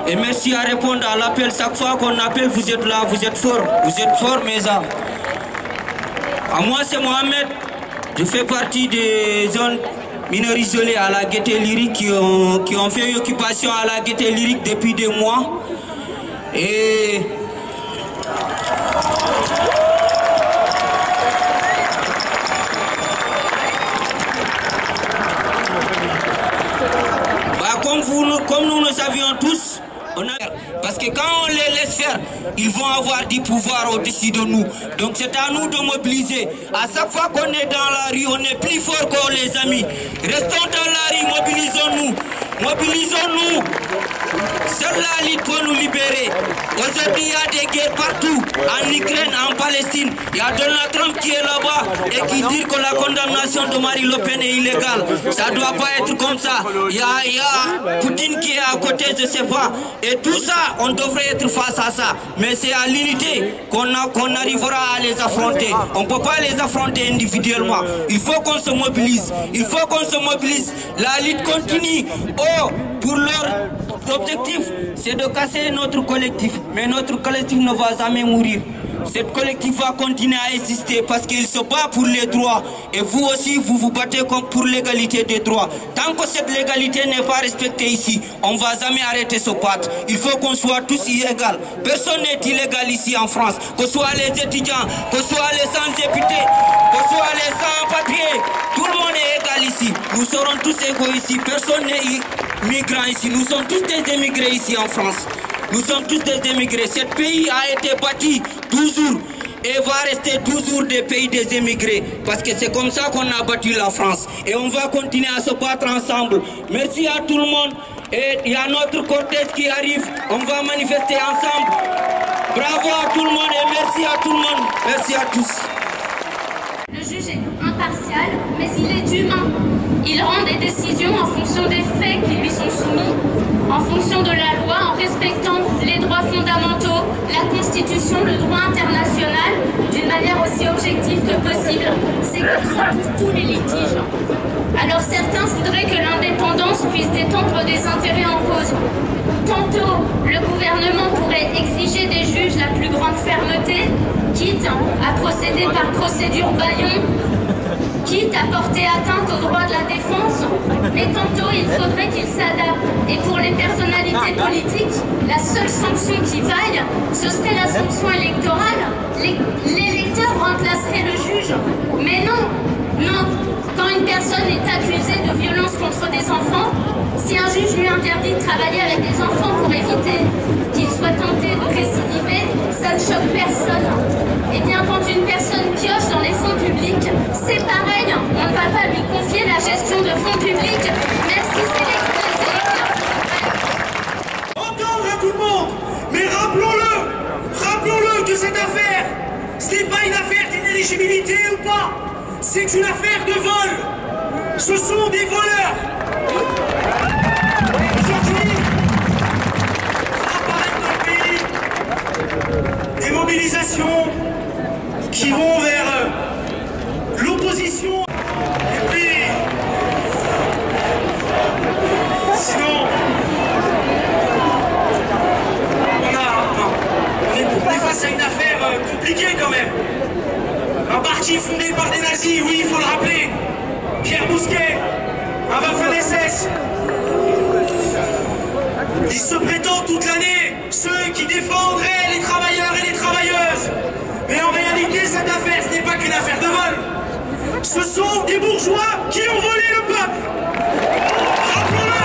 Et merci à répondre à l'appel. Chaque fois qu'on appelle, vous êtes là, vous êtes fort, mes âmes. À moi, c'est Mohamed. Je fais partie des zones mineurs isolées à la Gaîté Lyrique qui ont fait une occupation à la Gaîté Lyrique depuis des mois. Et comme nous le savions tous, parce que quand on les laisse faire, ils vont avoir du pouvoir au-dessus de nous. Donc c'est à nous de mobiliser. À chaque fois qu'on est dans la rue, on est plus fort que les amis. Restons dans la rue, mobilisons-nous. Mobilisons-nous. Seule la lutte peut nous libérer. Aujourd'hui, il y a des guerres partout. En Ukraine, en Palestine. Il y a Donald Trump qui est là-bas et qui dit que la condamnation de Marine Le Pen est illégale. Ça ne doit pas être comme ça. Il y a Poutine qui est à côté, je ne sais pas. Et tout ça, on devrait être face à ça. Mais c'est à l'unité qu'on arrivera à les affronter. On ne peut pas les affronter individuellement. Il faut qu'on se mobilise. Il faut qu'on se mobilise. La lutte continue. Oh, pour leur objectif, c'est de casser notre collectif. Mais notre collectif ne va jamais mourir. Cette collectif va continuer à exister parce qu'il se bat pour les droits. Et vous aussi, vous vous battez pour l'égalité des droits. Tant que cette légalité n'est pas respectée ici, on ne va jamais arrêter ce battre. Il faut qu'on soit tous illégaux. Personne n'est illégal ici en France. Que ce soit les étudiants, que ce soit les sans-députés, que ce soit les sans-papiers. Tout le monde est égal ici. Nous serons tous égaux ici. Personne n'est migrant ici. Nous sommes tous des émigrés ici en France. Nous sommes tous des émigrés. Ce pays a été bâti toujours et va rester toujours des pays des émigrés. Parce que c'est comme ça qu'on a bâti la France. Et on va continuer à se battre ensemble. Merci à tout le monde. Et il y a notre cortège qui arrive. On va manifester ensemble. Bravo à tout le monde et merci à tout le monde. Merci à tous. Le juge est impartial, mais il est humain. Il rend des décisions en fonction des faits qui lui sont soumis, en fonction de la loi, en respectant les droits fondamentaux, la Constitution, le droit international, d'une manière aussi objective que possible. C'est comme ça pour tous les litiges. Alors certains voudraient que l'indépendance puisse détendre des intérêts en cause. Tantôt, le gouvernement pourrait exiger des juges la plus grande fermeté, quitte à procéder par procédure bâillon, quitte à porter atteinte aux droits de la défense, mais tantôt il faudrait qu'il s'adapte. Et pour les personnalités politiques, la seule sanction qui vaille, ce serait la sanction électorale. L'électeur remplacerait le juge. Mais non, non. Quand une personne est accusée de violence contre des enfants, si un juge lui interdit de travailler avec des enfants pour éviter qu'il soit tenté de récidiver, ça ne choque personne. Et bien quand une personne pioche dans les fonds publics, c'est pareil, on ne va pas lui confier la gestion de fonds publics, même si c'est l'électeur. Entendre à tout le monde, mais rappelons-le que cette affaire, ce n'est pas une affaire d'inéligibilité ou pas, c'est une affaire de vol. Ce sont des voleurs. Aujourd'hui, apparaît dans le pays des mobilisations qui vont vers l'opposition. Et puis, sinon, on est face à une affaire compliquée quand même. Un parti fondé par des nazis, oui, il faut le rappeler. Pierre Bousquet, un Waffen-SS. Ils se prétendent toute l'année ceux qui défendraient les travailleurs et les travailleuses. Mais en réalité, cette affaire, ce n'est pas qu'une affaire de vol. Ce sont des bourgeois qui ont volé le peuple. Rappelons-le.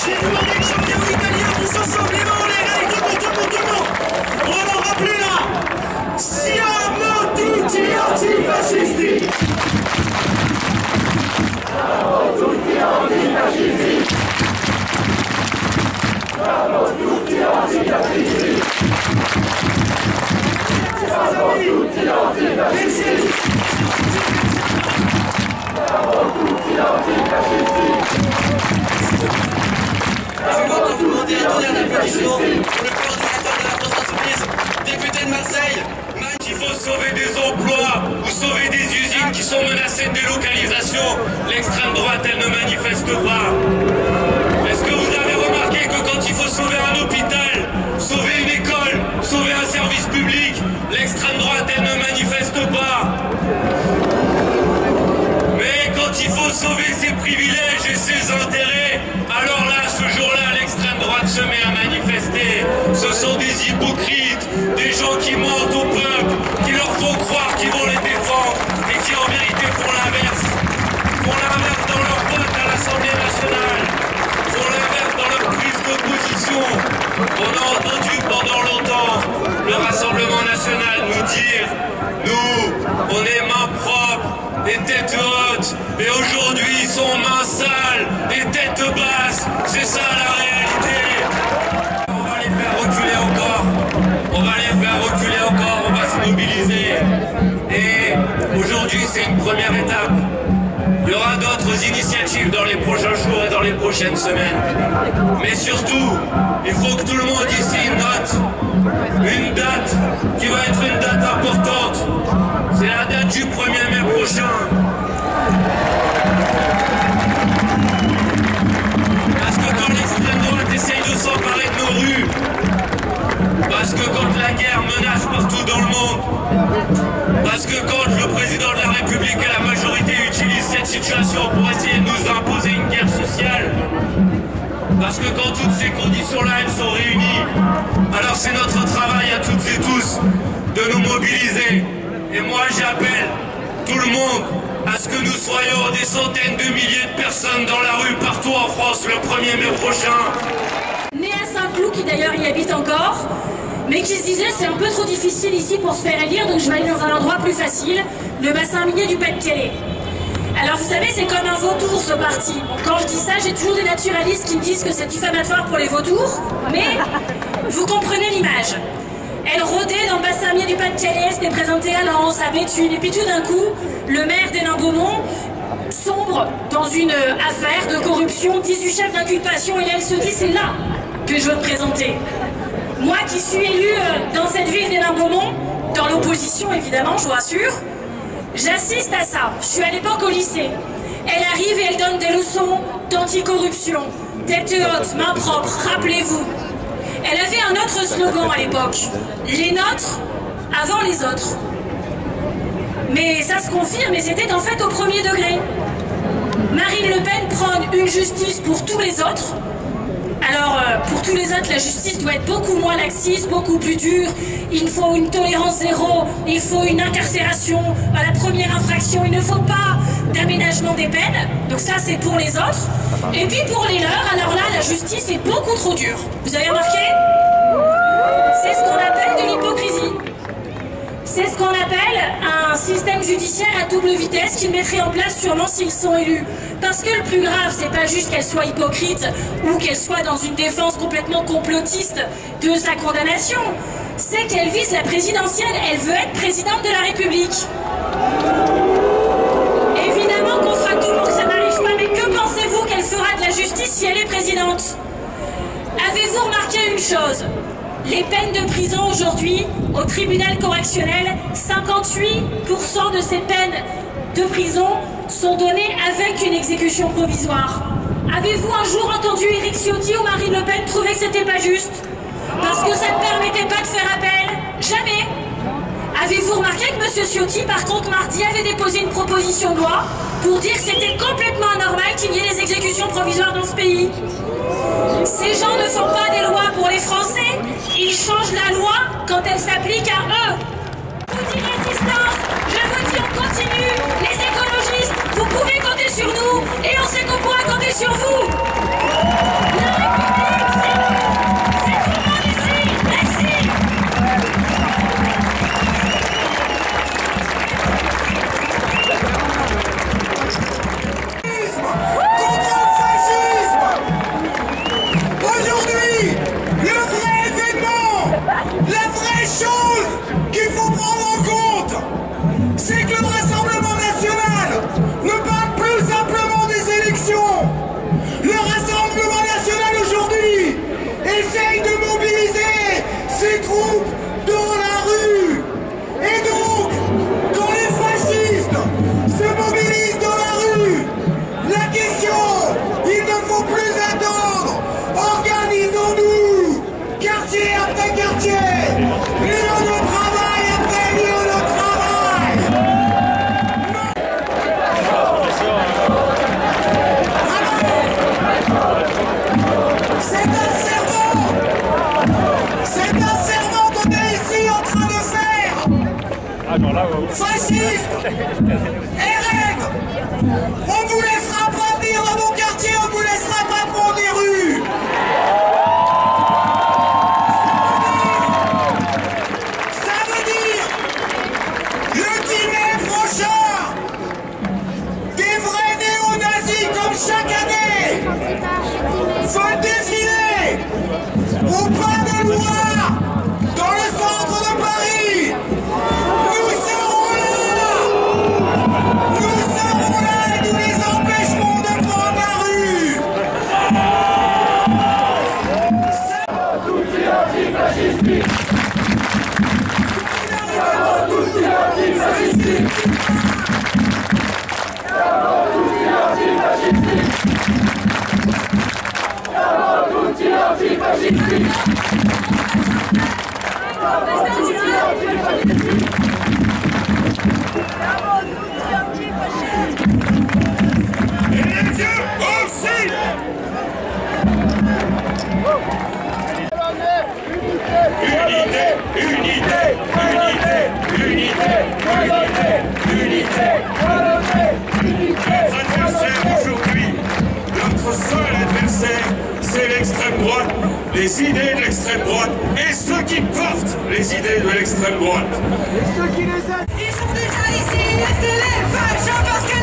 J'ai demandé que j'en vienne aux Italiens tous ensemble, les mains en l'air, allez, tout le monde. On va leur rappeler là. Siamo tutti antifascisti. Siamo tutti antifascisti. Siamo tutti antifascisti. Siamo tutti antifascisti. Siamo tutti antifascisti. Je vais vous demander un tonnerre d'applaudissements pour le coordinateur de la France Insoumise, député de Marseille. Il faut sauver des emplois ou sauver des usines qui sont menacées de délocalisation. L'extrême droite, elle ne manifeste pas. Est-ce que vous avez remarqué que quand il quand il faut sauver ses privilèges et ses intérêts, alors là, ce jour-là, l'extrême droite se met à manifester. Ce sont des hypocrites, des gens qui mentent au peuple, qui leur font croire qu'ils vont les défendre et qui en vérité font l'inverse. Font l'inverse dans leur vote à l'Assemblée nationale, font l'inverse dans leur prise d'opposition. On a entendu pendant longtemps le Rassemblement national nous dire « Nous, on est mains propres et têtes hautes, et aujourd'hui ils sont mains sales et têtes basses. » C'est ça la réalité. On va les faire reculer encore. On va les faire reculer encore. On va se mobiliser. Et aujourd'hui c'est une première étape. Il y aura d'autres initiatives dans les prochains jours et dans les prochaines semaines. Mais surtout, il faut que tout le monde ici note une date qui va être une date importante. C'est la date du 1er mai prochain. Parce que quand l'extrême droite essaye de s'emparer de nos rues, parce que quand la guerre menace partout dans le monde, parce que quand le président de la République et la majorité utilisent cette situation pour essayer de nous imposer une guerre sociale, parce que quand toutes ces conditions-là, elles sont réunies, alors c'est notre travail à toutes et tous de nous mobiliser. Et moi j'appelle tout le monde à ce que nous soyons des centaines de milliers de personnes dans la rue partout en France le 1er mai prochain. Né à Saint-Cloud, qui d'ailleurs y habite encore, mais qui se disait c'est un peu trop difficile ici pour se faire élire, donc je vais aller dans un endroit plus facile, le bassin minier du Pas-de-Calais. Alors vous savez, c'est comme un vautour ce parti. Quand je dis ça, j'ai toujours des naturalistes qui me disent que c'est diffamatoire pour les vautours, mais vous comprenez l'image. Elle rôdait dans le bassin minier du Pas-de-Calais, s'était présentée à Lens, à Béthune, et puis tout d'un coup, le maire d'Hénin-Beaumont sombre dans une affaire de corruption, 18 chefs d'inculpation, et elle se dit c'est là que je veux me présenter. Moi qui suis élue dans cette ville d'Hénin-Beaumont, dans l'opposition évidemment, je vous rassure, j'assiste à ça. Je suis à l'époque au lycée. Elle arrive et elle donne des leçons d'anticorruption, tête haute, main propre, rappelez-vous. Elle avait un autre slogan à l'époque, les nôtres avant les autres. Mais ça se confirme et c'était en fait au premier degré. Marine Le Pen prône une justice pour tous les autres. Alors, pour tous les autres, la justice doit être beaucoup moins laxiste, beaucoup plus dure. Il faut une tolérance zéro, il faut une incarcération à la première infraction. Il ne faut pas d'aménagement des peines. Donc ça, c'est pour les autres. Et puis pour les leurs, alors là, la justice est beaucoup trop dure. Vous avez remarqué? C'est ce qu'on appelle de l'hypocrisie. C'est ce qu'on appelle un système judiciaire à double vitesse qu'ils mettraient en place sûrement s'ils sont élus. Parce que le plus grave, c'est pas juste qu'elle soit hypocrite ou qu'elle soit dans une défense complètement complotiste de sa condamnation, c'est qu'elle vise la présidentielle, elle veut être présidente de la République. Évidemment qu'on fera tout pour que ça n'arrive pas, mais que pensez-vous qu'elle fera de la justice si elle est présidente? Avez-vous remarqué une chose? Les peines de prison aujourd'hui, au tribunal correctionnel, 58% de ces peines de prison sont données avec une exécution provisoire. Avez-vous un jour entendu Éric Ciotti ou Marine Le Pen trouver que c'était pas juste? Parce que ça ne permettait pas de faire appel? Jamais. Avez-vous remarqué que M. Ciotti, par contre, mardi, avait déposé une proposition de loi pour dire que c'était complètement anormal qu'il y ait des exécutions provisoires dans ce pays? Ces gens ne font pas des lois pour les Français, ils changent la loi quand elle s'applique à eux. Je vous dis résistance, je vous dis on continue, les écologistes, vous pouvez compter sur nous et on sait qu'on pourra compter sur vous. La République, c'est nous, c'est tout le monde ici, merci. Aujourd'hui, le vrai événement, la vraie chose qu'il faut prendre en compte, c'est que le Rassemblement national RN, on vous laissera pas venir dans mon quartier, on vous laissera pas prendre des rues. Ça veut dire le 10 mai prochain, des vrais néo-nazis comme chaque année vont défiler au pas de loi dans le centre de Paris. Nous serons là et nous les empêcherons de prendre la rue. Notre adversaire aujourd'hui, notre seul adversaire, c'est l'extrême droite, les idées de l'extrême droite et ceux qui portent les idées de l'extrême droite. Ils sont déjà ici, laissez-les, parce que